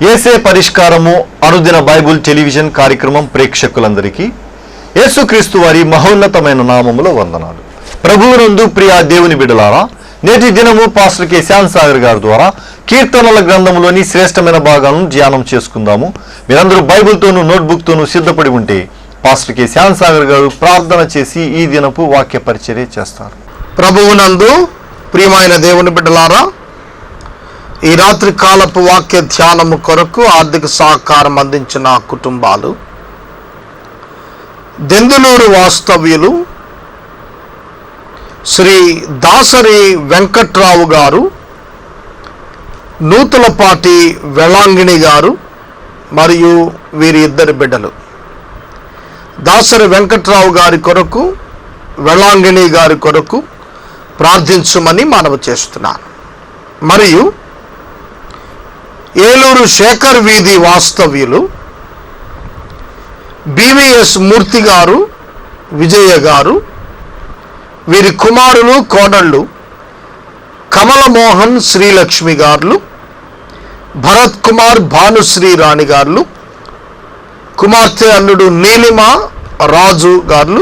యేసే పరిష్కారము అనుదిన Bible television కార్యక్రమం ప్రేక్షకులందరికీ యేసుక్రీస్తు వారి మహోన్నతమైన నామములో వందనాలు. ప్రభువునందు ప్రియ దేవుని బిడ్డలారా, నేటి దినము పాస్టర్ కె శ్యామ్ సాగర్ గారి ద్వారా కీర్తనల గ్రంథంలోని శ్రేష్టమైన భాగాలను ధ్యానం చేసుకుందాము. మీరందరూ బైబిల్తోనూ నోట్బుక్తోనూ సిద్ధపడి ఉంటే పాస్టర్ కె శ్యామ్ సాగర్ గారు ప్రార్థన చేసి ఈ దినపు వాక్య పరిచర్య చేస్తారు. ప్రభువునందు ప్రియమైన దేవుని బిడ్డలారా, ఈ రాత్రి కాలపు వాక్య ధ్యానము కొరకు ఆర్థిక సహకారం అందించిన కుటుంబాలు: దెందులూరు వాస్తవ్యులు శ్రీ దాసరి వెంకట్రావు గారు, నూతలపాటి వెళాంగిణి గారు మరియు వీరి ఇద్దరి బిడ్డలు. దాసరి వెంకట్రావు గారి కొరకు, వెళాంగిణి గారి కొరకు ప్రార్థించమని మనవి చేస్తున్నాను. మరియు ఏలూరు శేఖర్ వీధి వాస్తవ్యులు బివిఎస్ మూర్తి గారు, విజయ గారు, వీరి కుమారులు కోడళ్ళు కమలమోహన్ శ్రీలక్ష్మి గారు, భరత్ కుమార్ భానుశ్రీ రాణి గారు, కుమార్తె అల్లుడు నీలిమ రాజు గారు,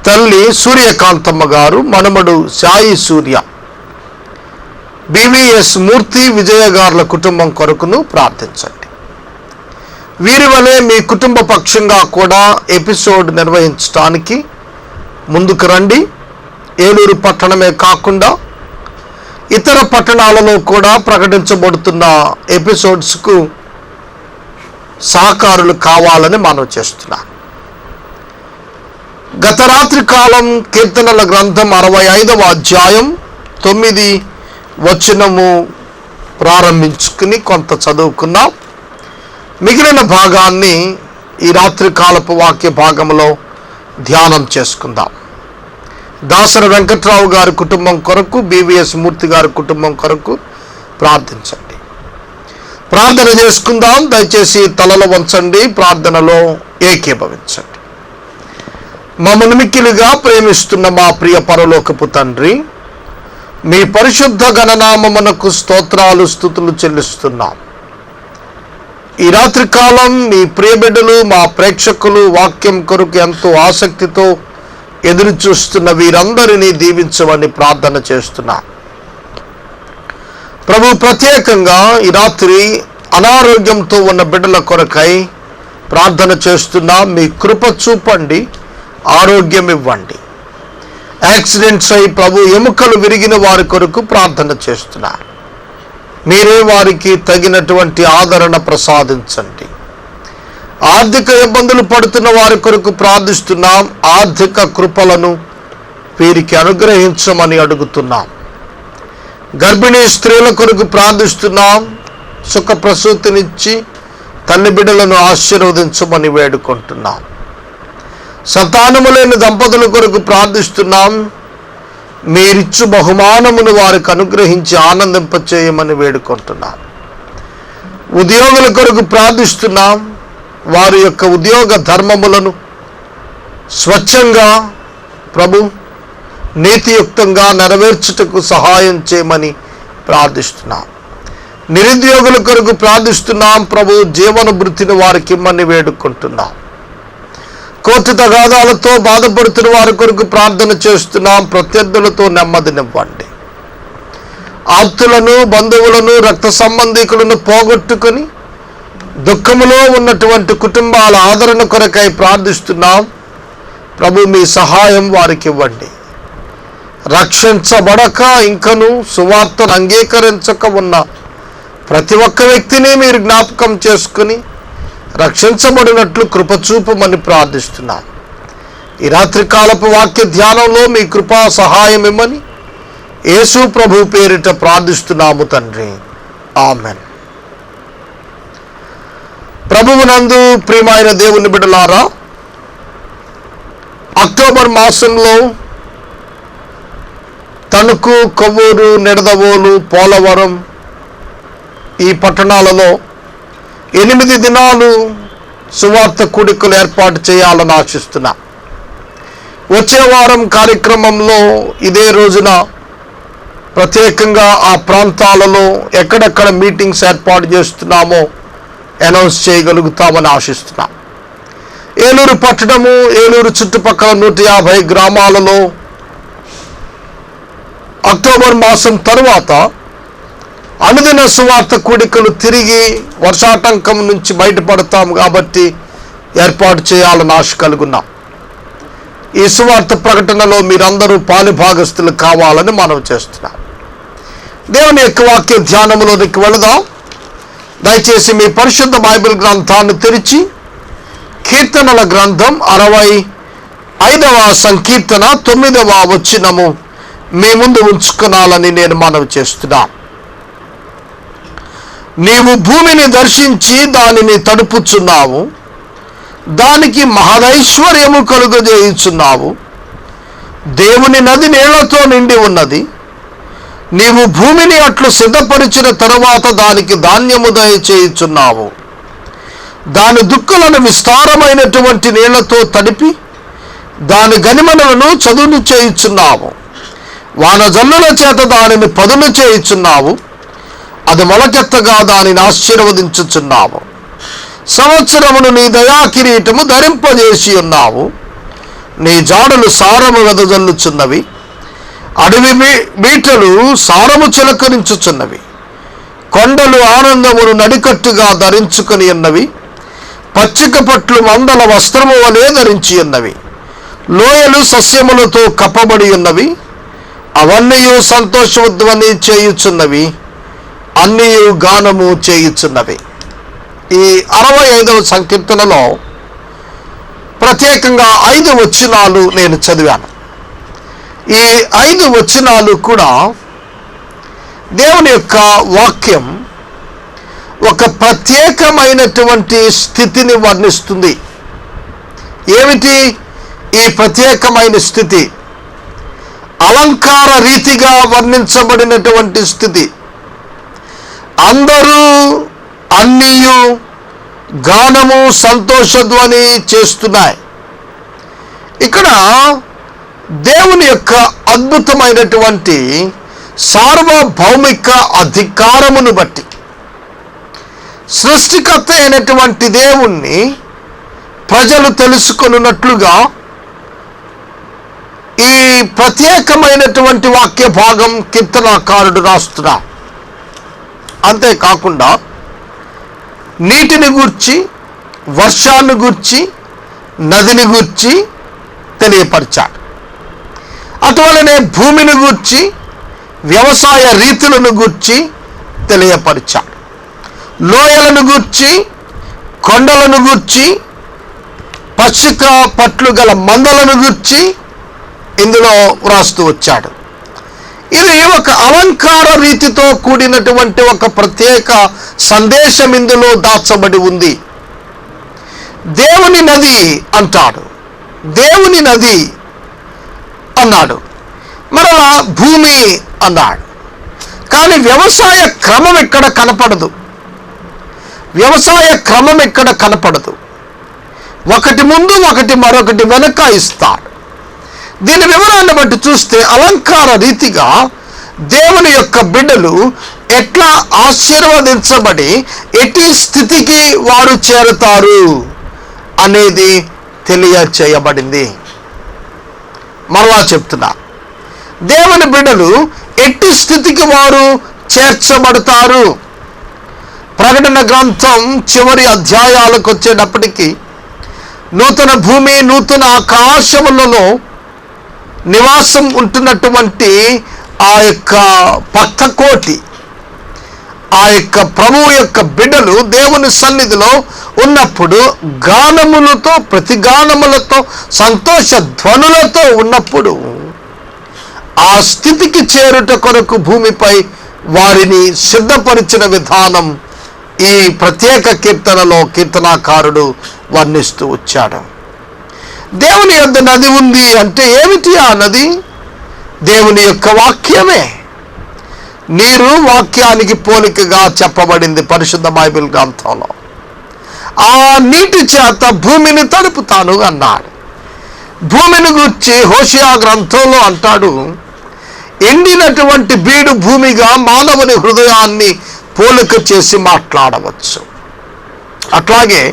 తల్లి సూర్యకాంతమ్మ గారు, మనమడు సాయి సూర్య, బివిఎస్ మూర్తి విజయ గారుల కుటుంబం కొరకును ప్రార్థించండి. వీరి వలె మీ కుటుంబ పక్షంగా కూడా ఎపిసోడ్ నిర్వహించడానికి ముందుకు రండి. ఏలూరు పట్టణమే కాకుండా ఇతర పట్టణాలలో కూడా ప్రకటించబడుతున్న ఎపిసోడ్స్కు సహకారులు కావాలని మనవి చేస్తున్నాను. గత రాత్రి కాలం కీర్తనల గ్రంథం 65వ అధ్యాయం 9 వచనము ప్రారంభించుకుని కొంత చదువుకున్నాం. మిగిలిన భాగాన్ని ఈ రాత్రి కాలపు వాక్య భాగంలో ధ్యానం చేసుకుందాం. దాసరి వెంకట్రావు గారి కుటుంబం కొరకు, బివిఎస్ మూర్తి గారి కుటుంబం కొరకు ప్రార్థించండి. ప్రార్థన చేసుకుందాం. దయచేసి తలలో వంచండి, ప్రార్థనలో ఏకీభవించండి. మమ్మల్ని మిక్కిలిగా ప్రేమిస్తున్న మా ప్రియ పరలోకపు తండ్రి, మీ పరిశుద్ధ గణనామమునకు స్తోత్రాలు స్తుతులు చెల్లిస్తున్నాం. ఈ రాత్రి కాలం మీ ప్రియబిడ్డలు, మా ప్రేక్షకులు వాక్యం కొరకు ఎంతో ఆసక్తితో ఎదురు చూస్తున్న వీరందరినీ దీవించమని ప్రార్థన చేస్తున్నా. ప్రభు, ప్రత్యేకంగా ఈ రాత్రి అనారోగ్యంతో ఉన్న బిడ్డల కొరకై ప్రార్థన చేస్తున్నా. మీ కృప చూపండి, ఆరోగ్యం ఇవ్వండి. యాక్సిడెంట్స్ అయి ప్రభు ఎముకలు విరిగిన వారి కొరకు ప్రార్థన చేస్తున్నా. మీరే వారికి తగినటువంటి ఆదరణ ప్రసాదించండి. ఆర్థిక ఇబ్బందులు పడుతున్న వారి కొరకు ప్రార్థిస్తున్నాం. ఆర్థిక కృపలను వీరికి అనుగ్రహించమని అడుగుతున్నాం. గర్భిణీ స్త్రీల కొరకు ప్రార్థిస్తున్నాం. సుఖ ప్రసూతినిచ్చి తల్లి బిడ్డలను ఆశీర్వదించమని వేడుకుంటున్నాం. సంతానము లేని దంపతుల కొరకు ప్రార్థిస్తున్నాం. మీరిచ్చు బహుమానమును వారికి అనుగ్రహించి ఆనందింపచేయమని వేడుకుంటున్నాం. ఉద్యోగుల కొరకు ప్రార్థిస్తున్నాం. వారి యొక్క ఉద్యోగ ధర్మములను స్వచ్ఛంగా ప్రభు నీతియుక్తంగా నెరవేర్చుటకు సహాయం చేయమని ప్రార్థిస్తున్నాం. నిరుద్యోగుల కొరకు ప్రార్థిస్తున్నాం. ప్రభు జీవన వృత్తిని వారికి ఇమ్మని వేడుకుంటున్నాం. కోర్టు తగాదాలతో బాధపడుతున్న వారి కొరకు ప్రార్థన చేస్తున్నాం. ప్రత్యర్థులతో నెమ్మదినివ్వండి. ఆప్తులను, బంధువులను, రక్త సంబంధికులను పోగొట్టుకొని దుఃఖములో ఉన్నటువంటి కుటుంబాల ఆదరణ కొరకై ప్రార్థిస్తున్నాం. ప్రభు, మీ సహాయం వారికి ఇవ్వండి. రక్షించబడక ఇంకను సువార్తను అంగీకరించక ఉన్న ప్రతి ఒక్క వ్యక్తిని మీరు జ్ఞాపకం చేసుకుని రక్షించబడినట్లు కృపచూపమని ప్రార్థిస్తున్నాం. ఈ రాత్రి కాలపు వాక్య ధ్యానంలో మీ కృపా సహాయం ఇమ్మని యేసు ప్రభు పేరిట ప్రార్థిస్తున్నాము తండ్రి, ఆమెన్. ప్రభువునందు ప్రియమైన దేవుని బిడ్డలారా, అక్టోబర్ మాసంలో తణుకు, కొవ్వూరు, నిడదవోలు, పోలవరం ఈ పట్టణాలలో 8 దినాలు సువార్త కూడికలు ఏర్పాటు చేయాలని ఆశిస్తున్నా. వచ్చే వారం కార్యక్రమంలో ఇదే రోజున ప్రత్యేకంగా ఆ ప్రాంతాలలో ఎక్కడెక్కడ మీటింగ్స్ ఏర్పాటు చేస్తున్నామో అనౌన్స్ చేయగలుగుతామని ఆశిస్తున్నాం. ఏలూరు పట్టణము, ఏలూరు చుట్టుపక్కల 150 గ్రామాలలో అక్టోబర్ మాసం తరువాత అనుదిన సువార్త కూడికలు తిరిగి వర్షాటంకం నుంచి బయటపడతాం కాబట్టి ఏర్పాటు చేయాలని ఆశ కలుగున్నాం. ఈ సువార్త ప్రకటనలో మీరందరూ పాలుభాగస్తులు కావాలని మనవి చేస్తున్నాం. దేవుని యొక్క వాక్య ధ్యానంలోనికి వెళదాం. దయచేసి మీ పరిశుద్ధ బైబిల్ గ్రంథాన్ని తెరిచి కీర్తనల గ్రంథం 65వ సంకీర్తన 9వ వచనము మీ ముందు ఉంచుకోవాలని నేను మనవి చేస్తున్నా. నీవు భూమిని దర్శించి దానిని తడుపుచున్నావు, దానికి మహదైశ్వర్యము కలుగజేయుచున్నావు. దేవుని నది నీళ్లతో నిండి ఉన్నది. నీవు భూమిని అట్లు సిద్ధపరిచిన తరువాత దానికి ధాన్యము దయచేయుచున్నావు. దాని దుక్కులను విస్తారమైనటువంటి నీళ్లతో తడిపి దాని గనిమలను చదును చేయుచున్నావు. వానజల్లుల చేత దానిని పదును చేయుచున్నావు. అది మొలకెత్తగా దానిని ఆశీర్వదించుచున్నావు. సంవత్సరమును నీ దయా కిరీటము ధరింపజేసి ఉన్నావు. నీ జాడలు సారము వెదజల్లుచున్నవి. అడవి బీటలు సారము చిలకరించుచున్నవి. కొండలు ఆనందమును నడికట్టుగా ధరించుకొని ఉన్నవి. పచ్చిక పట్లు మందల వస్త్రము వలె ధరించి ఉన్నవి. లోయలు సస్యములతో కప్పబడి ఉన్నవి. అవన్నీ సంతోషోద్ధ్వని చేయుచున్నవి, అన్నీ గానము చేయుచున్నవి. ఈ 65వ సంకీర్తనలో ప్రత్యేకంగా 5 వచనాలు నేను చదివాను. ఈ 5 వచనాలు కూడా దేవుని యొక్క వాక్యం ఒక ప్రత్యేకమైనటువంటి స్థితిని వర్ణిస్తుంది. ఏమిటి ఈ ప్రత్యేకమైన స్థితి? అలంకార రీతిగా వర్ణించబడినటువంటి స్థితి. అందరూ అన్నీయు గానము సంతోషధ్వని చేస్తున్నాయి. ఇక్కడ దేవుని యొక్క అద్భుతమైనటువంటి సార్వభౌమిక అధికారమును బట్టి సృష్టికర్త అయినటువంటి దేవుణ్ణి ప్రజలు తెలుసుకొనున్నట్లుగా ఈ ప్రత్యేకమైనటువంటి వాక్య భాగం కీర్తనాకారుడు రాస్తున్నారు. అంతేకాకుండా నీటిని గూర్చి, వర్షాన్ని గూర్చి, నదిని గూర్చి తెలియపరిచాడు. అటువలనే భూమిని గూర్చి, వ్యవసాయ రీతులను గూర్చి తెలియపరిచాడు. లోయలను గూర్చి, కొండలను గూర్చి, పచ్చిక పట్లు గల మందలను గూర్చి ఇందులో వ్రాస్తూ వచ్చాడు. ఇది ఒక అలంకార రీతితో కూడినటువంటి ఒక ప్రత్యేక సందేశం ఇందులో దాచబడి ఉంది. దేవుని నది అంటాడు, దేవుని నది అన్నాడు, మరలా భూమి అన్నాడు. కానీ వ్యవసాయ క్రమం ఎక్కడ కనపడదు. వ్యవసాయ క్రమం ఎక్కడ కనపడదు. ఒకటి ముందు ఒకటి మరొకటి వెనక ఇస్తాడు. దీని వివరాన్ని బట్టి చూస్తే అలంకార రీతిగా దేవుని యొక్క బిడ్డలు ఎట్లా ఆశీర్వదించబడి ఎట్టి స్థితికి వారు చేరుతారు అనేది తెలియచేయబడింది. మరలా చెప్తున్నా, దేవుని బిడ్డలు ఎట్టి స్థితికి వారు చేర్చబడతారు. ప్రకటన గ్రంథం చివరి అధ్యాయాలకు వచ్చేటప్పటికీ నూతన భూమి, నూతన ఆకాశములలో నివాసం ఉంటున్నటువంటి ఆ యొక్క భక్తకోటి, ఆ యొక్క ప్రభువు యొక్క బిడ్డలు దేవుని సన్నిధిలో ఉన్నప్పుడు గానములతో, ప్రతిగానములతో, సంతోష ధ్వనులతో ఉన్నప్పుడు ఆ స్థితికి చేరుట కొరకు భూమిపై వారిని సిద్ధపరిచిన విధానం ఈ ప్రత్యేక కీర్తనలో కీర్తనాకారుడు వర్ణిస్తూ వచ్చాడు. దేవుని యొద్ద నది ఉంది అంటే ఏమిటి ఆ నది? దేవుని యొక్క వాక్యమే. నీరు వాక్యానికి పోలికగా చెప్పబడింది పరిశుద్ధ బైబిల్ గ్రంథంలో. ఆ నీటి చేత భూమిని తడుపుతాను అన్నాడు. భూమిని గురించి హోషేయ గ్రంథంలో అంటాడు, ఎండినటువంటి బీడు భూమిగా మానవుని హృదయాన్ని పోలిక చేసి మాట్లాడవచ్చు. అట్లాగే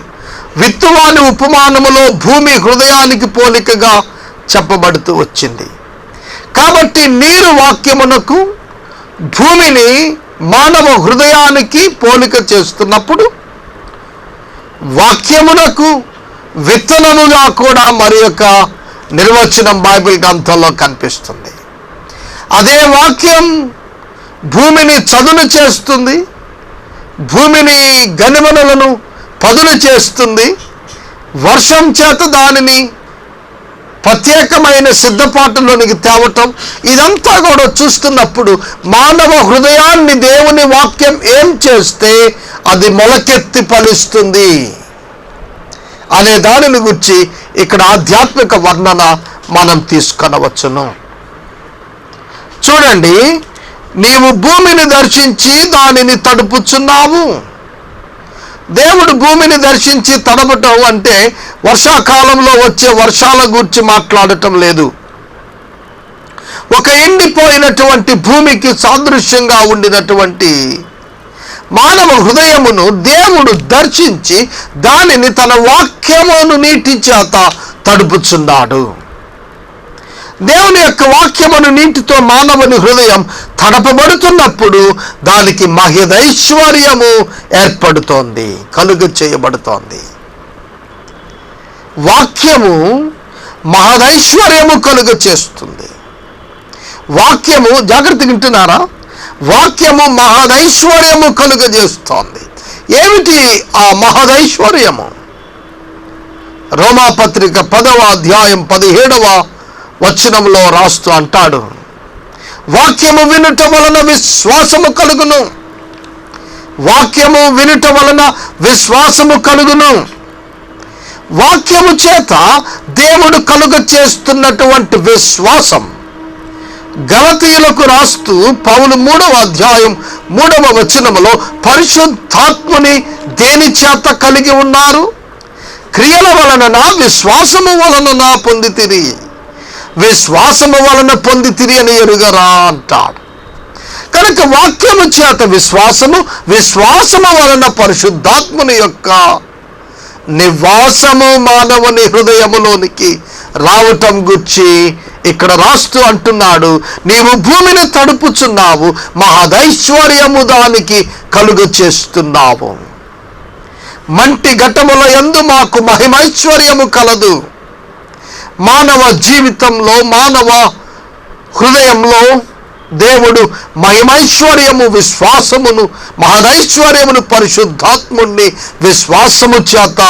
విత్తువాని ఉపమానములో భూమి హృదయానికి పోలికగా చెప్పబడుతూ వచ్చింది. కాబట్టి నీరు వాక్యమునకు భూమిని మానవ హృదయానికి పోలిక చేస్తున్నప్పుడు వాక్యమునకు విత్తనముగా కూడా మరి యొక్క నిర్వచనం బైబిల్ గ్రంథంలో కనిపిస్తుంది. అదే వాక్యం భూమిని చదును చేస్తుంది, భూమిని గనిమనులను పదును చేస్తుంది, వర్షం చేత దానిని ప్రత్యేకమైన సిద్ధపాటులోనికి తేవటం, ఇదంతా కూడా చూస్తున్నప్పుడు మానవ హృదయాన్ని దేవుని వాక్యం ఏం చేస్తే అది మొలకెత్తి ఫలిస్తుంది అనే దానిని గురించి ఇక్కడ ఆధ్యాత్మిక వర్ణన మనం తీసుకొనవచ్చును. చూడండి, నీవు భూమిని దర్శించి దానిని తడుపుచున్నావు. దేవుడు భూమిని దర్శించి తడపటం అంటే వర్షాకాలంలో వచ్చే వర్షాల గురించి మాట్లాడటం లేదు. ఒక ఎండిపోయినటువంటి భూమికి సాదృశ్యంగా ఉండినటువంటి మానవ హృదయమును దేవుడు దర్శించి దానిని తన వాక్యమును నీటి చేత తడుపుచున్నాడు. దేవుని యొక్క వాక్యమును నీటితో మానవుని హృదయం తడపబడుతున్నప్పుడు దానికి మహదైశ్వర్యము ఏర్పడుతోంది, కలుగ చేయబడుతోంది. వాక్యము మహదైశ్వర్యము కలుగ చేస్తుంది. వాక్యము, జాగ్రత్తగా వింటున్నారా, వాక్యము మహదైశ్వర్యము కలుగజేస్తోంది. ఏమిటి ఆ మహదైశ్వర్యము? రోమాపత్రిక 10వ అధ్యాయం 17వ వచనంలో రాస్తూ అంటాడు, వాక్యము వినుట వలన విశ్వాసము కలుగును, వాక్యము వినుట వలన విశ్వాసము కలుగును. వాక్యము చేత దేవుడు కలుగ చేస్తున్నటువంటి విశ్వాసం. గలతీయులకు రాస్తూ పౌలు 3వ అధ్యాయం 3వ వచనములో పరిశుద్ధాత్మని దేని చేత కలిగి ఉన్నారు? క్రియల వలన విశ్వాసము వలన పొందితిరి, విశ్వాసము వలన పొందితిరి అని ఎరుగరా అంటాడు. కనుక వాక్యము చేత విశ్వాసము, విశ్వాసము వలన పరిశుద్ధాత్మని యొక్క నివాసము మానవుని హృదయములోనికి రావటం గురించి ఇక్కడ రాస్తూ అంటున్నాడు, నీవు భూమిని తడుపుచున్నావు, మహదైశ్వర్యము దానికి కలుగ చేస్తున్నావు. మంటి ఘటముల యందు మాకు మహిమైశ్వర్యము కలదు. మానవ జీవితంలో, మానవ హృదయంలో దేవుడు మహిమైశ్వర్యము, విశ్వాసమును, మహదైశ్వర్యమును, పరిశుద్ధాత్ముణ్ణి విశ్వాసము చేత,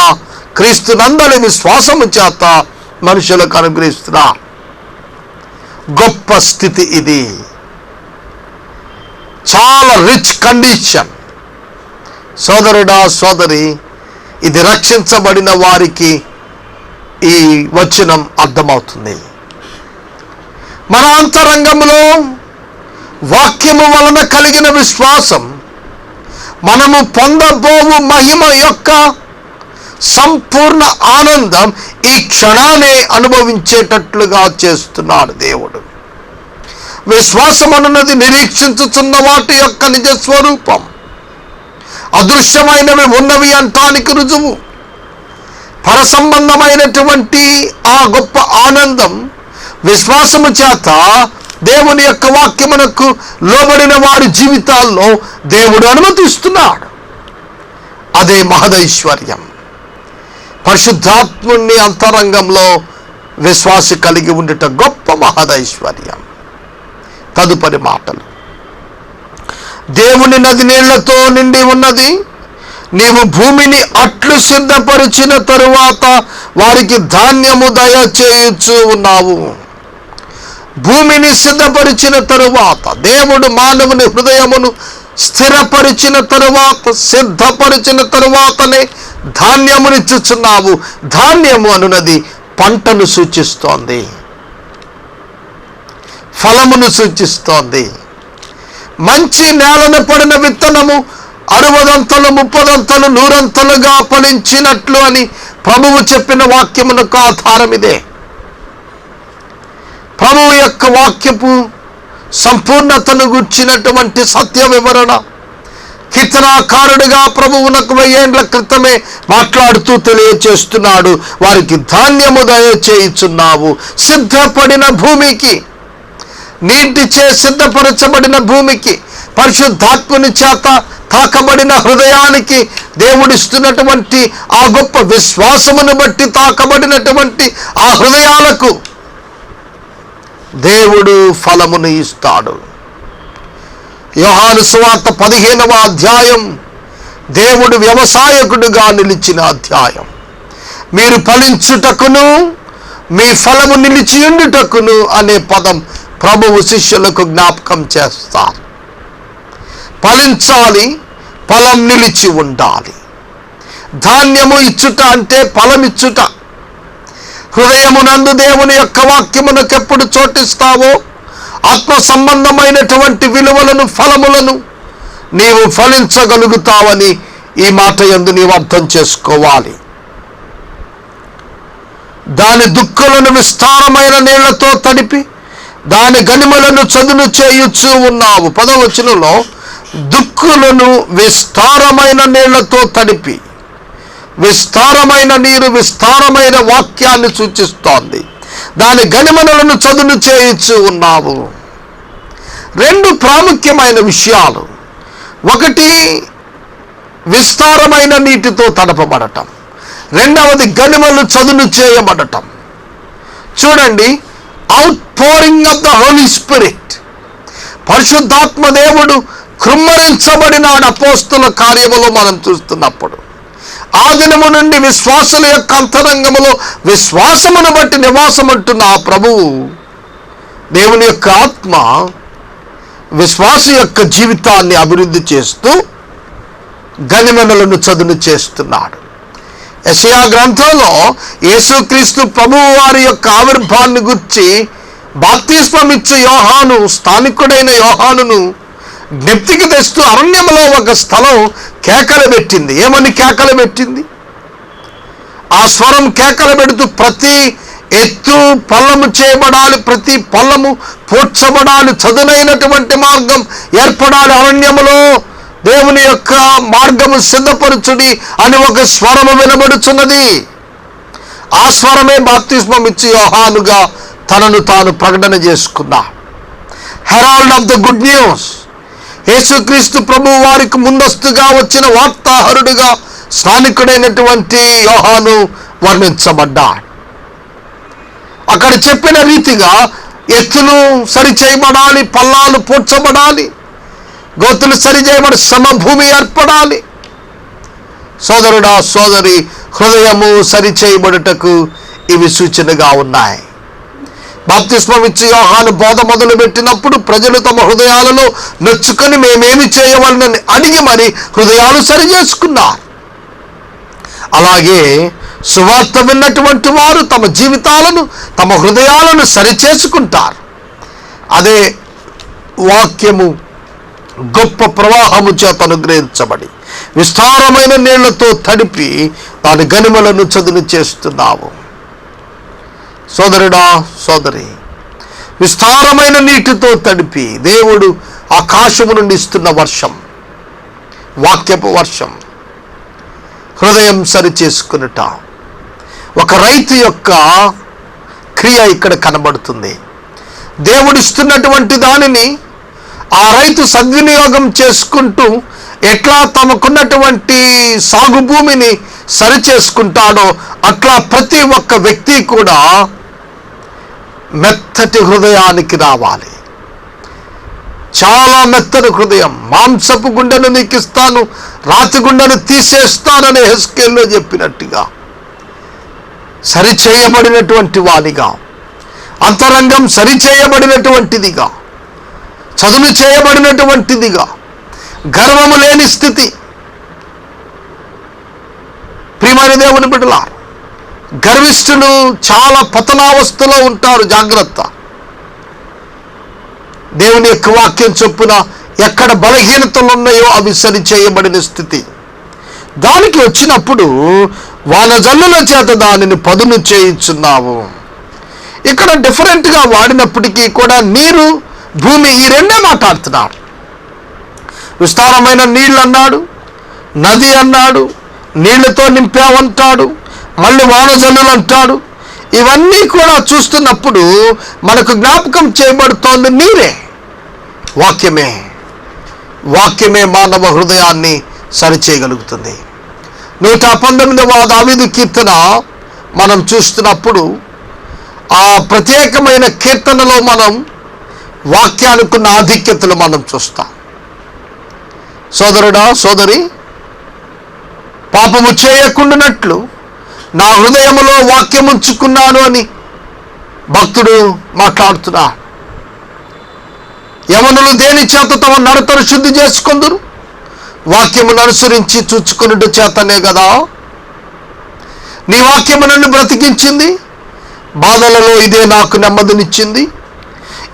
క్రీస్తునందలి విశ్వాసము చేత మనుషులకు అనుగ్రహిస్తున్నా గొప్ప స్థితి ఇది. చాలా రిచ్ కండిషన్. సోదరుడా, సోదరి, ఇది రక్షించబడిన వారికి ఈ వచనం అర్థమవుతుంది. మన అంతరంగంలో వాక్యము వలన కలిగిన విశ్వాసం మనము పొందబోవు మహిమ యొక్క సంపూర్ణ ఆనందం ఈ క్షణాన్ని అనుభవించేటట్లుగా చేస్తున్నాడు దేవుడు. విశ్వాసం అన్నది నిరీక్షించుతున్న వాటి యొక్క నిజ స్వరూపం. అదృశ్యమైనవి ఉన్నవి అంటానికి రుజువు. పరసంబంధమైనటువంటి ఆ గొప్ప ఆనందం విశ్వాసము చేత దేవుని యొక్క వాక్యమునకు లోబడిన వారి జీవితాల్లో దేవుడు అనుమతిస్తున్నాడు. అదే మహదైశ్వర్యం. పరిశుద్ధాత్ముని అంతరంగంలో విశ్వాసి కలిగి ఉండుట గొప్ప మహదైశ్వర్యం. తదుపరి మాటలు, దేవుని నది నీళ్లతో నిండి ఉన్నది, నీవు భూమిని అట్లు సిద్ధపరిచిన తరువాత వారికి ధాన్యము దయచేయుచు ఉన్నావు. భూమిని సిద్ధపరిచిన తరువాత దేవుడు మానవుని హృదయమును స్థిరపరిచిన తరువాత, సిద్ధపరిచిన తరువాతనే ధాన్యమునిచ్చుచున్నావు. ధాన్యము అనున్నది పంటను సూచిస్తోంది, ఫలమును సూచిస్తోంది. మంచి నేలను పడిన విత్తనము 60 30 100 ఫలించినట్లు అని ప్రభువు చెప్పిన వాక్యమునకు ఆధారం ఇదే. ప్రభువు యొక్క వాక్యపు సంపూర్ణతను గుర్చినటువంటి సత్య వివరణ కీర్తనాకారుడిగా ప్రభువునకు 1000 ఏండ్ల క్రితమే మాట్లాడుతూ తెలియచేస్తున్నాడు. వారికి ధాన్యము దయచేయుచున్నావు, సిద్ధపడిన భూమికి, నీటిచే సిద్ధపరచబడిన భూమికి, పరిశుద్ధాత్మని చేత తాకబడిన హృదయానికి, దేవుడిస్తున్నటువంటి ఆ గొప్ప విశ్వాసమును బట్టి తాకబడినటువంటి ఆ హృదయాలకు దేవుడు ఫలమును ఇస్తాడు. యోహాను సువార్త 15వ అధ్యాయం దేవుడు వ్యవసాయకుడుగా నిలిచిన అధ్యాయం. మీరు ఫలించుటకును మీ ఫలము నిలిచియుండుటకును అనే పదం ప్రభువు శిష్యులకు జ్ఞాపకం చేస్తారు. ఫలించాలి, ఫలం నిలిచి ఉండాలి. ధాన్యము ఇచ్చుట అంటే ఫలమిచ్చుట. హృదయమునందు దేవుని యొక్క వాక్యమునకు ఎప్పుడు చోటిస్తావో ఆత్మ సంబంధమైనటువంటి విలువలను, ఫలములను నీవు ఫలించగలుగుతావని ఈ మాట యందు నీవు అర్థం చేసుకోవాలి. దాని దుక్కులను విస్తారమైన నీళ్లతో తడిపి దాని గనిమలను చదును చేయుచూ ఉన్నావు. 10వ వచనంలో దుక్కులను విస్తారమైన నీళ్లతో తడిపి, విస్తారమైన నీరు విస్తారమైన వాక్యాన్ని సూచిస్తోంది. దాని గనిమలను చదును చేయుచూ ఉన్నావు. 2 ప్రాముఖ్యమైన విషయాలు. ఒకటి విస్తారమైన నీటితో తడపబడటం, రెండవది గనిమలు చదును చేయబడటం. చూడండి, out pouring of the Holy Spirit, పరిశుద్ధాత్మ దేవుడు కృమ్మరించబడినాడు అపోస్తుల కార్యములో మనం చూస్తున్నప్పుడు. ఆ దినము నుండి విశ్వాసుల యొక్క అంతరంగములో విశ్వాసమును బట్టి నివాసమంటున్న ఆ ప్రభువు, దేవుని యొక్క ఆత్మ విశ్వాస యొక్క జీవితాన్ని అభివృద్ధి చేస్తూ గనిమలను చదును చేస్తున్నాడు. యెషయా గ్రంథంలో యేసుక్రీస్తు ప్రభువు వారి యొక్క ఆవిర్భాన్ని గురించి బాప్తిస్మమిచ్చు యోహాను, స్థానికుడైన యోహానును జ్ఞప్తికి తెస్తూ అరణ్యంలో ఒక స్థలం కేకలు పెట్టింది. ఏమని కేకలు పెట్టింది? ఆ స్వరం కేకలు పెడుతూ ప్రతి ఎత్తు పల్లము చేయబడాలి, ప్రతి పల్లము పూడ్చబడాలి, చదునైనటువంటి మార్గం ఏర్పడాలి, అరణ్యములో దేవుని యొక్క మార్గము సిద్ధపరచుడి అని ఒక స్వరము వినబడుచున్నది. ఆ స్వరమే బాప్తిస్మం ఇచ్చి యోహానుగా తనను తాను ప్రకటన చేసుకున్నా. Herald of the good news. యేసుక్రీస్తు ప్రభువు వారికి ముందస్తుగా వచ్చిన వార్తాహరుడుగా స్థానికుడైనటువంటి యోహాను వర్ణించబడ్డాడు. అక్కడ చెప్పిన రీతిగా ఎత్తులు సరిచేయబడాలి, పల్లాలు పూడ్చబడాలి, గోతులు సరిచేయబడి సమభూమి ఏర్పడాలి. సోదరుడా, సోదరి, హృదయము సరిచేయబడుటకు ఇవి సూచనగా ఉన్నాయి. బాప్తిస్మం ఇచ్చి యోహాను బోధ మొదలు పెట్టినప్పుడు ప్రజలు తమ హృదయాలలో నొచ్చుకొని మేమేమి చేయవలనని అడిగి మరి హృదయాలు సరి చేసుకున్నారు. అలాగే సువార్త విన్నటువంటి వారు తమ జీవితాలను, తమ హృదయాలను సరిచేసుకుంటారు. అదే వాక్యము గొప్ప ప్రవాహము చేత అనుగ్రహించబడి విస్తారమైన నీళ్లతో తడిపి దాని గనిమలను చదును చేస్తున్నావు. సోదరుడా, సోదరి, విస్తారమైన నీటితో తడిపి దేవుడు ఆకాశము నుండి ఇస్తున్న వర్షం, వాక్యపు వర్షం, హృదయం సరిచేసుకునుట, ఒక రైతు యొక్క క్రియ ఇక్కడ కనబడుతుంది. దేవుడిస్తున్నటువంటి దానిని ఆ రైతు సద్వినియోగం చేసుకుంటూ ఎట్లా తమకున్నటువంటి సాగు భూమిని సరిచేసుకుంటాడో అట్లా ప్రతి ఒక్క వ్యక్తి కూడా మెత్తటి హృదయానికి రావాలి. చాలా మెత్తని హృదయం. మాంసపు గుండెను నీకు ఇస్తాను, రాతి గుండెను తీసేస్తానని హెస్కేల్లో చెప్పినట్టుగా సరిచేయబడినటువంటి వానిగా, అంతరంగం సరిచేయబడినటువంటిదిగా, చదును చేయబడినటువంటిదిగా, గర్వము లేని స్థితి. ప్రియమైన దేవుని బిడ్డలారా, గర్విష్ఠులు చాలా పతనావస్థలో ఉంటారు. జాగ్రత్త. దేవుని యొక్క వాక్యం చొప్పున ఎక్కడ బలహీనతలు ఉన్నాయో అవి సరి చేయబడిన స్థితి. దానికి వచ్చినప్పుడు వానజల్లుల చేత దానిని పదును చేయించున్నావు. ఇక్కడ డిఫరెంట్గా వాడినప్పటికీ కూడా నీరు భూమి, ఈ రెండే మాట్లాడుతున్నాడు. విస్తారమైన నీళ్ళు అన్నాడు, నది అన్నాడు, నీళ్లతో నింపావంటాడు, మళ్ళీ వానజల్లులు అంటాడు. ఇవన్నీ కూడా చూస్తున్నప్పుడు మనకు జ్ఞాపకం చేయబడుతోంది నీరే, వాక్యమే. వాక్యమే మానవ హృదయాన్ని సరిచేయగలుగుతుంది. 119వ దావీదు కీర్తన మనం చూస్తున్నప్పుడు ఆ ప్రత్యేకమైన కీర్తనలో మనం వాక్యానికున్న ఆధిక్యతలు మనం చూస్తాం. సోదరుడా, సోదరి, పాపము చేయకుండానట్లు నా హృదయములో వాక్యం ఉంచుకున్నాను అని భక్తుడు మాట్లాడుతున్నాడు. యవనులు దేని చేత తమ నడతను శుద్ధి చేసుకొందురు? వాక్యమును అనుసరించి చూచుకున్నట్టు చేతనే కదా. నీ వాక్యము నన్ను బ్రతికించింది, బాధలలో ఇదే నాకు నెమ్మదినిచ్చింది.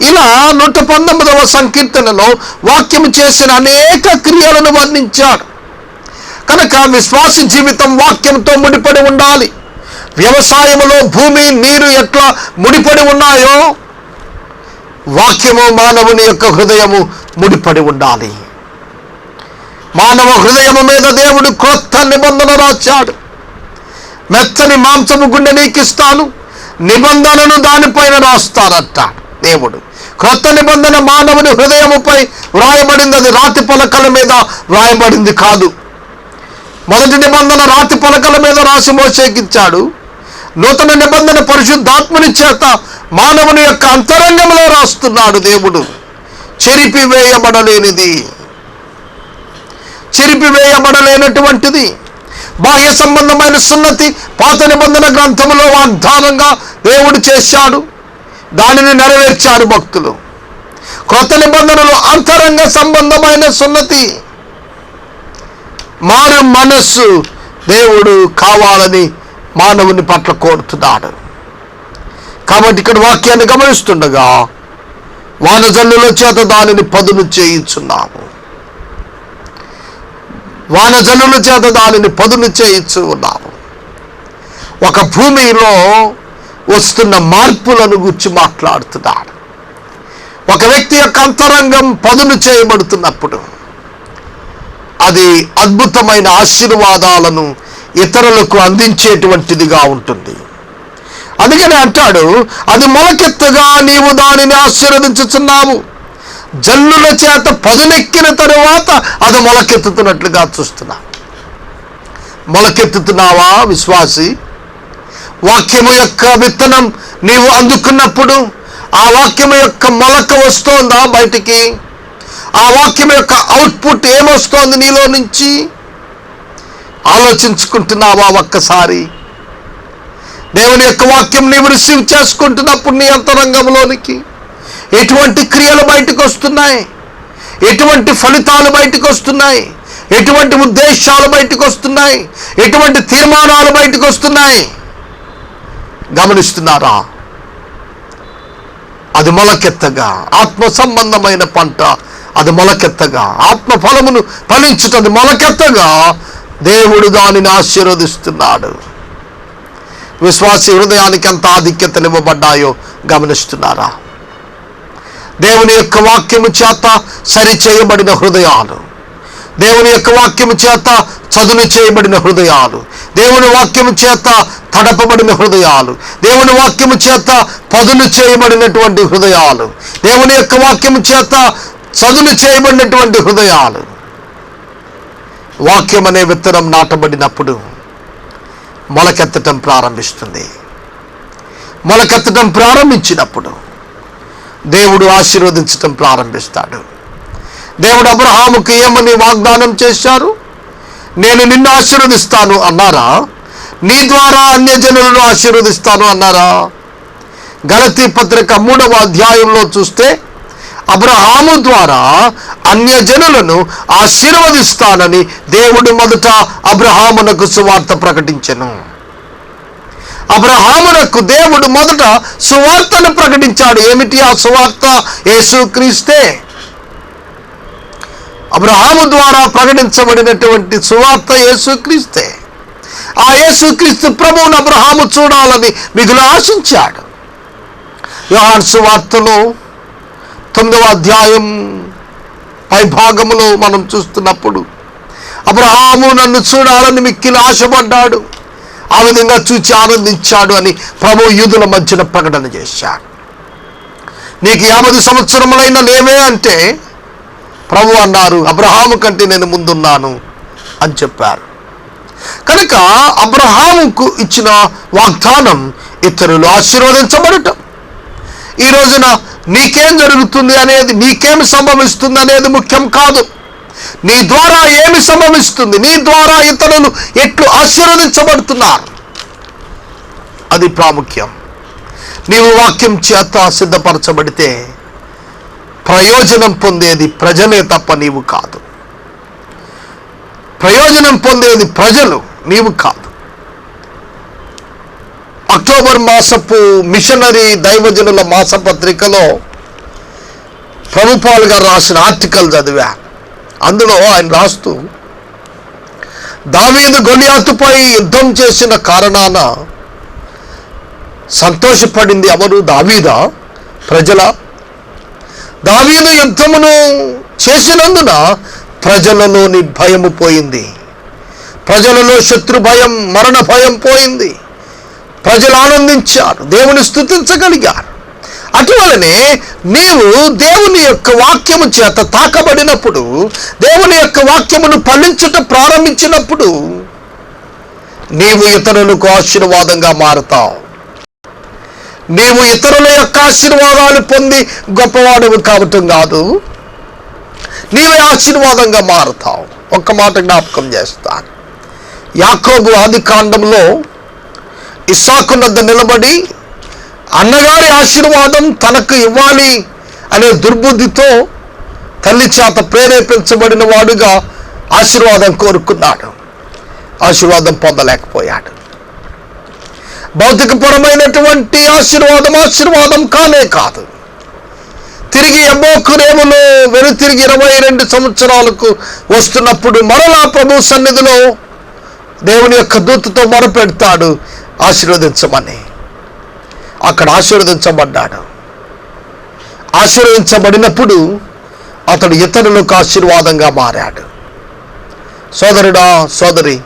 ఇలా 119వ సంకీర్తనలో వాక్యము చేసిన అనేక క్రియలను వర్ణించాడు. కనుక విశ్వాస జీవితం వాక్యంతో ముడిపడి ఉండాలి. వ్యవసాయములో భూమి, నీరు ఎట్లా ముడిపడి ఉన్నాయో వాక్యము, మానవుని యొక్క హృదయము ముడిపడి ఉండాలి. మానవ హృదయము మీద దేవుడు క్రొత్త నిబంధన రాశాడు. మెత్తని మాంసము గుండె నీకిస్తాను, నిబంధనను దానిపైన రాస్తారట దేవుడు. క్రొత్త నిబంధన మానవుని హృదయముపై వ్రాయబడింది. అది రాతి పలకల మీద వ్రాయబడింది కాదు. మొదటి నిబంధన రాతి పలకల మీద రాసి మోసేకిచ్చాడు. నూతన నిబంధన పరిశుద్ధాత్మని చేత మానవుని యొక్క అంతరంగంలో రాస్తున్నాడు దేవుడు. చెరిపివేయబడలేనిది, చెరిపివేయబడలేనటువంటిది బాహ్య సంబంధమైన సున్నతి పాత నిబంధన గ్రంథములో వాగ్దానంగా దేవుడు చేశాడు. దానిని నెరవేర్చారు భక్తులు. క్రొత్త నిబంధనలో అంతరంగ సంబంధమైన సున్నతి, మారు మనస్సు దేవుడు కావాలని మానవుని పట్ల కోరుతున్నాడు. కాబట్టి ఇక్కడ వాక్యాన్ని గమనిస్తుండగా వానజల్లుల చేత దానిని పదును చేయించున్నాము. వానజల్లుల చేత దానిని పదును చేయించు ఉన్నాము. ఒక భూమిలో వస్తున్న మార్పులను గురించి మాట్లాడుతున్నాడు. ఒక వ్యక్తి యొక్క అంతరంగం పదును చేయబడుతున్నప్పుడు అది అద్భుతమైన ఆశీర్వాదాలను ఇతరులకు అందించేటువంటిదిగా ఉంటుంది. అందుకని అంటాడు, అది మొలకెత్తగా నీవు దానిని ఆశీర్వదించుచున్నావు. జల్లుల చేత పదునెక్కిన తరువాత అది మొలకెత్తుతున్నట్లుగా చూస్తున్నా. మొలకెత్తుతున్నావా విశ్వాసి? వాక్యము యొక్క విత్తనం నీవు అందుకున్నప్పుడు ఆ వాక్యము యొక్క మొలక వస్తోందా బయటికి? ఆ వాక్యం యొక్క అవుట్పుట్ ఏమొస్తోంది నీలో నుంచి? ఆలోచించుకుంటున్నావా ఒక్కసారి? దేవుని యొక్క వాక్యం నీవు రిసీవ్ చేసుకుంటున్నప్పుడు నీ అంతరంగంలోనికి ఎటువంటి క్రియలు బయటకు వస్తున్నాయి, ఎటువంటి ఫలితాలు బయటకు వస్తున్నాయి, ఎటువంటి ఉద్దేశాలు బయటకు వస్తున్నాయి, ఎటువంటి తీర్మానాలు బయటకు వస్తున్నాయి గమనిస్తున్నారా? అది మొలకెత్తగా, ఆత్మ సంబంధమైన పంట అది మొలకెత్తగా, ఆత్మ ఫలమును ఫలించుతుంది మొలకెత్తగా దేవుడు దానిని ఆశీర్వదిస్తున్నాడు. విశ్వాసి హృదయానికి ఎంత ఆధిక్యతలు ఇవ్వబడ్డాయో గమనిస్తున్నారా? దేవుని యొక్క వాక్యము చేత సరిచేయబడిన హృదయాలు, దేవుని యొక్క వాక్యము చేత చదును చేయబడిన హృదయాలు, దేవుని వాక్యము చేత తడపబడిన హృదయాలు, దేవుని వాక్యము చేత పదును చేయబడినటువంటి హృదయాలు, దేవుని యొక్క వాక్యము చేత చదును చేయబడినటువంటి హృదయాలు. వాక్యం అనే విత్తనం నాటబడినప్పుడు మొలకెత్తటం ప్రారంభిస్తుంది. మొలకెత్తటం ప్రారంభించినప్పుడు దేవుడు ఆశీర్వదించటం ప్రారంభిస్తాడు. దేవుడు అబ్రహాముకు ఏమని వాగ్దానం చేశారు? నేను నిన్ను ఆశీర్వదిస్తాను అన్నారా? నీ ద్వారా అన్యజనులను ఆశీర్వదిస్తాను అన్నారా? గలతీ పత్రిక 3వ అధ్యాయంలో చూస్తే అబ్రహాము ద్వారా అన్యజనులను ఆశీర్వదిస్తానని దేవుడు మొదట అబ్రహామునకు సువార్త ప్రకటించెను. అబ్రహామునకు దేవుడు మొదట సువార్తను ప్రకటించాడు. ఏమిటి ఆ సువార్త? యేసుక్రీస్తే. అబ్రహాము ద్వారా ప్రకటించబడినటువంటి సువార్త యేసుక్రీస్తే. ఆ యేసుక్రీస్తు ప్రభువును అబ్రహాము చూడాలని మిగులు ఆశించాడు. యోహాను సువార్తలో 9వ అధ్యాయం పై భాగంలో మనం చూస్తున్నప్పుడు అబ్రహాము నన్ను చూడాలని మిక్కిలి ఆశపడ్డాడు, ఆ విధంగా చూచి ఆనందించాడు అని ప్రభు యూదుల మధ్యన ప్రకటన చేశాడు. నీకు 50 సంవత్సరములైనా లేవే అంటే ప్రభు అన్నారు, అబ్రహాము కంటే నేను ముందున్నాను అని చెప్పారు. కనుక అబ్రహాముకు ఇచ్చిన వాగ్దానం ఇతరులు ఆశీర్వదించబడటం. ఈ రోజున నీకేం జరుగుతుంది అనేది, నీకేమి సంభవిస్తుంది అనేది ముఖ్యం కాదు. నీ ద్వారా ఏమి సంభవిస్తుంది, నీ ద్వారా ఇతరులు ఎట్లు ఆశీర్వదించబడుతున్నారు, అది ప్రాముఖ్యం. నీవు వాక్యం చేత సిద్ధపరచబడితే ప్రయోజనం పొందేది ప్రజలే తప్ప నీవు కాదు. ప్రయోజనం పొందేది ప్రజలు, నీవు కాదు. అక్టోబర్ మాసపు మిషనరీ దైవజనుల మాసపత్రికలో ప్రభుపాల్ గారు రాసిన ఆర్టికల్ చదివా. అందులో ఆయన రాస్తూ, దావీదు గొలియాతుపై యుద్ధం చేసిన కారణాన సంతోషపడింది ఎవరు? దావీదా? ప్రజల? దావీదు యుద్ధమును చేసినందున ప్రజలలోని భయము పోయింది, ప్రజలలో శత్రు భయం, మరణ భయం పోయింది. ప్రజలు ఆనందించారు, దేవుని స్తుతించగలిగారు. అటువలనే నీవు దేవుని యొక్క వాక్యము చేత తాకబడినప్పుడు, దేవుని యొక్క వాక్యమును ఫలించుట ప్రారంభించినప్పుడు నీవు ఇతరులకు ఆశీర్వాదంగా మారుతావు. నీవు ఇతరుల యొక్క ఆశీర్వాదాలు పొంది గొప్పవాడవు కావటం కాదు, నీవే ఆశీర్వాదంగా మారుతావు. ఒక్క మాట జ్ఞాపకం చేస్తాను. యాకోబు ఆది కాండంలో ఇస్సాకు వద్ద నిలబడి అన్నగారి ఆశీర్వాదం తనకు ఇవ్వాలి అనే దుర్బుద్ధితో తల్లి చేత ప్రేరేపించబడిన వాడుగా ఆశీర్వాదం కోరుకున్నాడు. ఆశీర్వాదం పొందలేకపోయాడు. భౌతికపరమైనటువంటి ఆశీర్వాదం కానే కాదు. తిరిగి ఎబ్బోకురేములో వెనుతిరిగి 22 సంవత్సరాలకు వస్తున్నప్పుడు మరలా ప్రభు సన్నిధిలో దేవుని యొక్క దూతతో మొరపెడతాడు, ఆశీర్వదించమని. అక్కడ ఆశీర్వదించబడ్డాడు. ఆశీర్వదించబడినప్పుడు అతడు ఇతరులకు ఆశీర్వాదంగా మారాడు. సోదరుడా, సోదరి,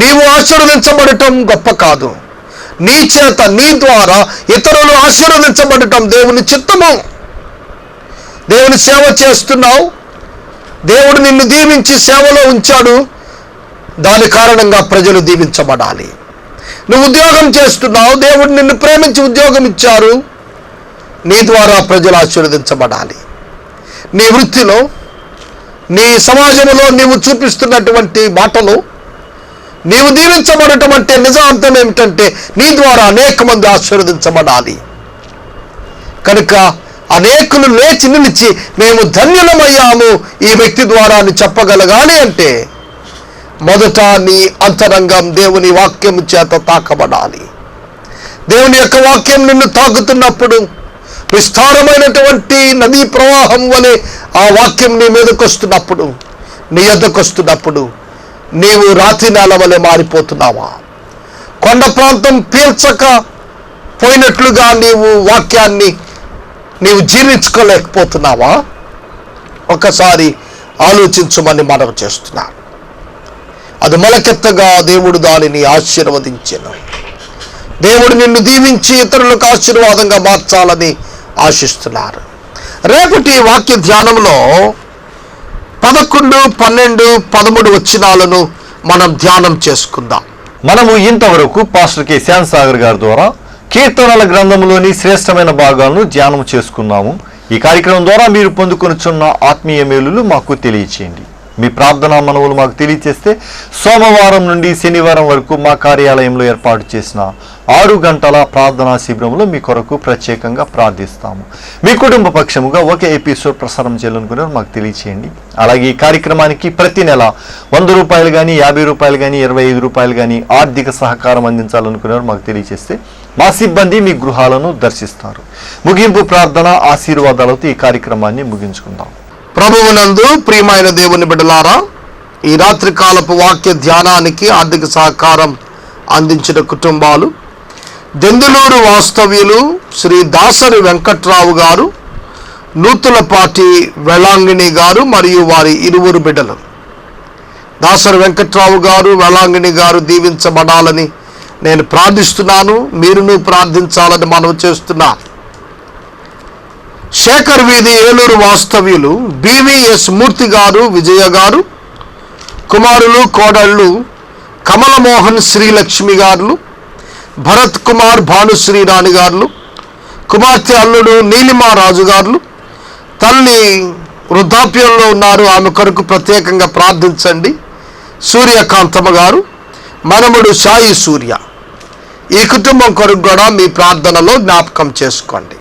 నీవు ఆశీర్వదించబడటం గొప్ప కాదు, నీ చేత, నీ ద్వారా ఇతరులు ఆశీర్వదించబడటం దేవుని చిత్తము. దేవుని సేవ చేస్తున్నావు, దేవుడు నిన్ను దీవించి సేవలో ఉంచాడు, దాని కారణంగా ప్రజలు దీవించబడాలి. నువ్వు ఉద్యోగం చేస్తున్నావు, దేవుడు నిన్ను ప్రేమించి ఉద్యోగం ఇచ్చారు, నీ ద్వారా ప్రజలు ఆశీర్వదించబడాలి. నీ వృత్తిలో, నీ సమాజంలో నీవు చూపిస్తున్నటువంటి మాటలు, నీవు దీవించబడటం అంటే నిజార్థం ఏమిటంటే నీ ద్వారా అనేక మంది ఆశీర్వదించబడాలి. కనుక అనేకులు లేచి నిలిచి మేము ధన్యులమయ్యాము ఈ వ్యక్తి ద్వారా అని చెప్పగలగాలి అంటే మొదట నీ అంతరంగం దేవుని వాక్యం చేత తాకబడాలి. దేవుని యొక్క వాక్యం నిన్ను తాకుతున్నప్పుడు విస్తారమైనటువంటి నదీ ప్రవాహం వలె ఆ వాక్యం నీ మీదకు వస్తున్నప్పుడు, నీ యొద్దకు వస్తున్నప్పుడు నీవు రాతి నేల వలె మారిపోతున్నావా? కొండ ప్రాంతం పీల్చక పోయినట్లుగా నీవు వాక్యాన్ని నీవు జీర్ణించుకోలేకపోతున్నావా? ఒకసారి ఆలోచించమని మనవి చేస్తున్నాను. అది మొలకెత్తగా దేవుడు దానిని ఆశీర్వదించెను. దేవుడు నిన్ను దీవించి ఇతరులకు ఆశీర్వాదంగా మార్చాలని ఆశిస్తున్నారు. రేపటి వాక్య ధ్యానంలో 11, 12, 13 వచనాలను మనం ధ్యానం చేసుకుందాం. మనము ఇంతవరకు పాస్టర్ కె శ్యామ్ సాగర్ గారి ద్వారా కీర్తనల గ్రంథంలోని శ్రేష్టమైన భాగాలను ధ్యానం చేసుకున్నాము. ఈ కార్యక్రమం ద్వారా మీరు పొందుకొనుచున్న ఆత్మీయ మేలులు మాకు తెలియచేయండి. మీ ప్రార్థనా మనవులు మాకు తెలియచేస్తే సోమవారం నుండి శనివారం వరకు మా కార్యాలయంలో ఏర్పాటు చేసిన 6 గంటల ప్రార్థనా శిబిరంలో మీ కొరకు ప్రత్యేకంగా ప్రార్థిస్తాము. మీ కుటుంబ పక్షముగా ఒక ఎపిసోడ్ ప్రసారం చేయాలనుకునే మాకు తెలియచేయండి. అలాగే ఈ కార్యక్రమానికి ప్రతి నెల 100 రూపాయలు కానీ, 50 రూపాయలు కానీ, 25 రూపాయలు కానీ ఆర్థిక సహకారం అందించాలనుకునేవారు మాకు తెలియచేస్తే మా సిబ్బంది మీ గృహాలను దర్శిస్తారు. ముగింపు ప్రార్థన ఆశీర్వాదాలతో ఈ కార్యక్రమాన్ని ముగించుకుందాం. ప్రభువునందు ప్రియమైన దేవుని బిడ్డలారా, ఈ రాత్రి కాలపు వాక్య ధ్యానానికి ఆర్థిక సహకారం అందించిన కుటుంబాలు: దెందులూరు వాస్తవ్యులు శ్రీ దాసరి వెంకట్రావు గారు, నూతులపాటి వెళాంగిణి గారు మరియు వారి ఇరువురు బిడ్డలు. దాసరి వెంకట్రావు గారు, వెళాంగిణి గారు దీవించబడాలని నేను ప్రార్థిస్తున్నాను. మీరును ప్రార్థించాలని మనవి చేస్తున్నా. శేఖర్ వీధి ఏలూరు వాస్తవ్యులు బివిఎస్ మూర్తి గారు, విజయ గారు, కుమారులు కోడళ్ళు కమలమోహన్ శ్రీలక్ష్మి గారు, భరత్ కుమార్ భానుశ్రీ రాణి గారు, కుమార్తె అల్లుడు నీలిమా రాజు గారు, తల్లి వృద్ధాప్యంలో ఉన్నారు, ఆమె కొరకు ప్రత్యేకంగా ప్రార్థించండి. సూర్యకాంతమ్మ గారు, మనముడు సాయి సూర్య, ఈ కుటుంబం కొరకు కూడా మీ ప్రార్థనలో జ్ఞాపకం చేసుకోండి.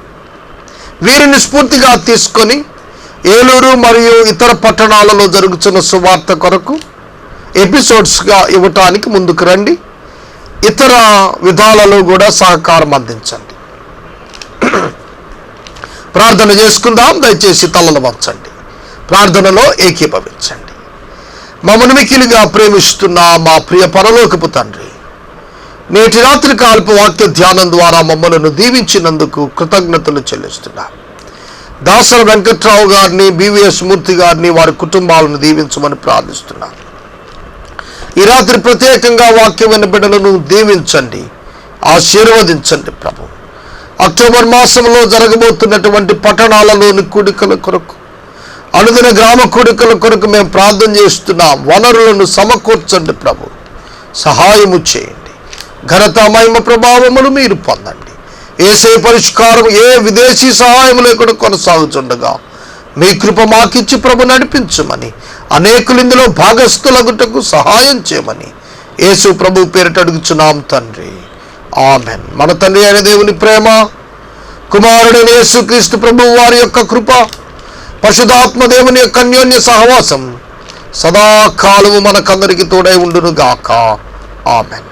వీరిని స్ఫూర్తిగా తీసుకొని ఏలూరు మరియు ఇతర పట్టణాలలో జరుగుతున్న సువార్త కొరకు ఎపిసోడ్స్గా ఇవ్వటానికి ముందుకు రండి. ఇతర విధాలలో కూడా సహకారం అందించండి. ప్రార్థన చేసుకుందాం. దయచేసి తలలు వంచండి, ప్రార్థనలో ఏకీభవించండి. మమ్మల్ని మిక్కిలిగా ప్రేమిస్తున్న మా ప్రియ పరలోకపు తండ్రి, నేటి రాత్రి కాలపు వాక్య ధ్యానం ద్వారా మమ్మలను దీవించినందుకు కృతజ్ఞతలు చెల్లిస్తున్నా. దాసరి వెంకట్రావు గారిని, బివిఎస్ మూర్తి గారిని, వారి కుటుంబాలను దీవించమని ప్రార్థిస్తున్నా. ఈ రాత్రి ప్రత్యేకంగా వాక్యం విన్న బిడ్డలను దీవించండి, ఆశీర్వదించండి ప్రభు. అక్టోబర్ మాసంలో జరగబోతున్నటువంటి పట్టణాలలోని కూడికల కొరకు, అనుదిన గ్రామ కూడికల కొరకు మేము ప్రార్థన చేస్తున్నాం. వనరులను సమకూర్చండి ప్రభు, సహాయము చేయండి. ఘనత, మహిమ, ప్రభావములు మీరు పొందండి. ఏసే పరిష్కారం ఏ విదేశీ సహాయం లేకుండా కొనసాగుతుండగా మీ కృప మాకిచ్చి ప్రభు నడిపించమని, అనేకులు ఇందులో భాగస్థులగుటకు సహాయం చేయమని యేసు ప్రభు పేరిట అడుగుచున్నాం తండ్రి, ఆమెన్. మన తండ్రి అయిన దేవుని ప్రేమ, కుమారుడైన యేసుక్రీస్తు ప్రభు వారి యొక్క కృప, పరిశుద్ధాత్మ దేవుని యొక్క అన్యోన్య సహవాసం సదాకాలము మనకందరికి తోడై ఉండును గాక. ఆమెన్.